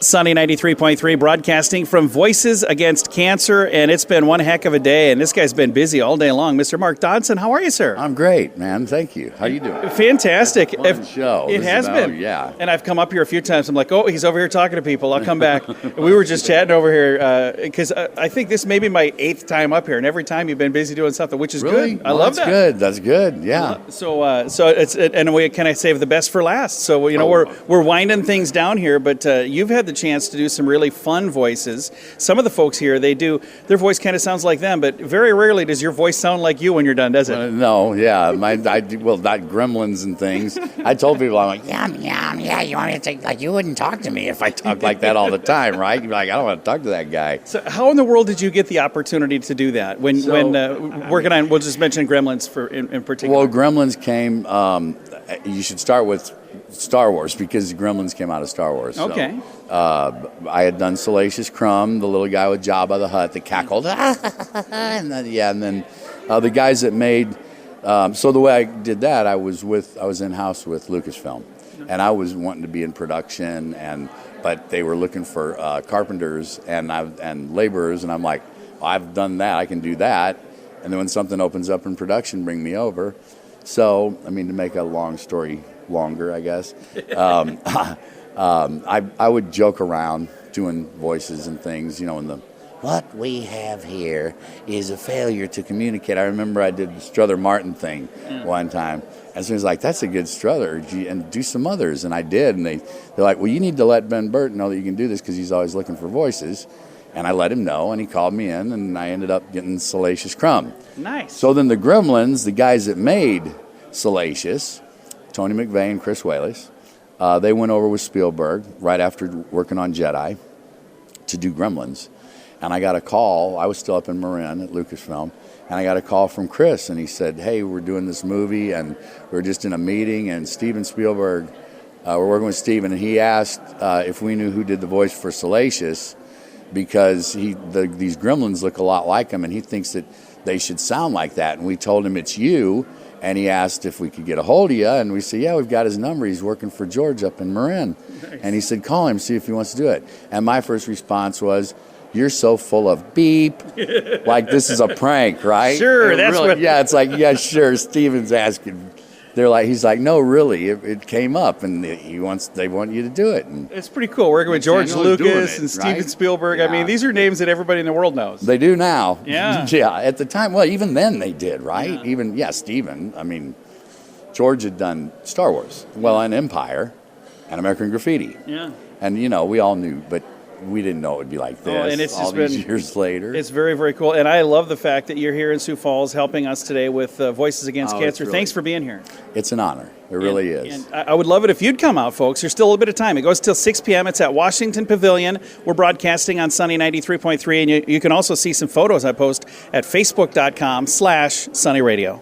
Sunny 93.3, broadcasting from Voices Against Cancer, and it's been one heck of a day, and this guy's been busy all day long. Mr. Mark Dodson, how are you, sir? I'm great, man. Thank you. How you doing? Fantastic. Fun show. It has been. Yeah. And I've come up here a few times. I'm like, oh, he's over here talking to people. I'll come back. We were just chatting over here because I think this may be my 8th time up here, and every time you've been busy doing something, which is Really? good. I love that. That's good. Yeah. So it's and we can I save the best for last. So we're winding things down here, but you've had the chance to do some really fun voices. Some of the folks here, their voice kind of sounds like them, but very rarely does your voice sound like you when you're done, does it? No, yeah. Not gremlins and things. I told people, I'm like, yeah, you want me to take, like, you wouldn't talk to me if I talked like that all the time, right? You'd be like, I don't want to talk to that guy. So how in the world did you get the opportunity to do that? When working on, we'll just mention Gremlins in particular. Well, Gremlins came, you should start with Star Wars, because Gremlins came out of Star Wars. Okay. So, I had done Salacious Crumb, the little guy with Jabba the Hutt that cackled. and then the guys that made, so the way I did that, I was in-house with Lucasfilm, and I was wanting to be in production, but they were looking for carpenters and laborers, and I'm like, well, I've done that, I can do that. And then when something opens up in production, bring me over. So, to make a long story longer, I guess, I would joke around doing voices and things, what we have here is a failure to communicate. I remember I did the Strother Martin thing one time, and so he was like, that's a good Strother, and do some others, and I did, and they're like, well, you need to let Ben Burt know that you can do this, because he's always looking for voices. And I let him know, and he called me in, and I ended up getting Salacious Crumb. Nice. So then the Gremlins, the guys that made Salacious, Tony McVeigh and Chris Wallace, they went over with Spielberg right after working on Jedi to do Gremlins. And I got a call. I was still up in Marin at Lucasfilm, and I got a call from Chris, and he said, hey, we're doing this movie, and we're just in a meeting, and Steven Spielberg, we're working with Steven, and he asked if we knew who did the voice for Salacious, because these Gremlins look a lot like him, and he thinks that they should sound like that. And we told him it's you, and he asked if we could get a hold of you, and we said, yeah, we've got his number. He's working for George up in Marin. Nice. And he said, call him, see if he wants to do it. And my first response was, you're so full of beep. Like, this is a prank, right? Sure, that's really, what... Yeah, it's like, yeah, sure, Steven's asking. He's like, no, really, it came up, and they want you to do it. And it's pretty cool working with George Lucas and Steven right? Spielberg. Yeah. These are names that everybody in the world knows. They do now. Yeah. Yeah, at the time, well, even then they did, right? Yeah. Steven, George had done Star Wars, and Empire, and American Graffiti. Yeah. And, we all knew, but we didn't know it would be like this and it's all these years later. It's very, very cool. And I love the fact that you're here in Sioux Falls helping us today with Voices Against Cancer. Thanks for being here. It's an honor. It really is. And I would love it if you'd come out, folks. There's still a little bit of time. It goes till 6 p.m. It's at Washington Pavilion. We're broadcasting on Sunny 93.3, and you can also see some photos I post at facebook.com/sunnyradio.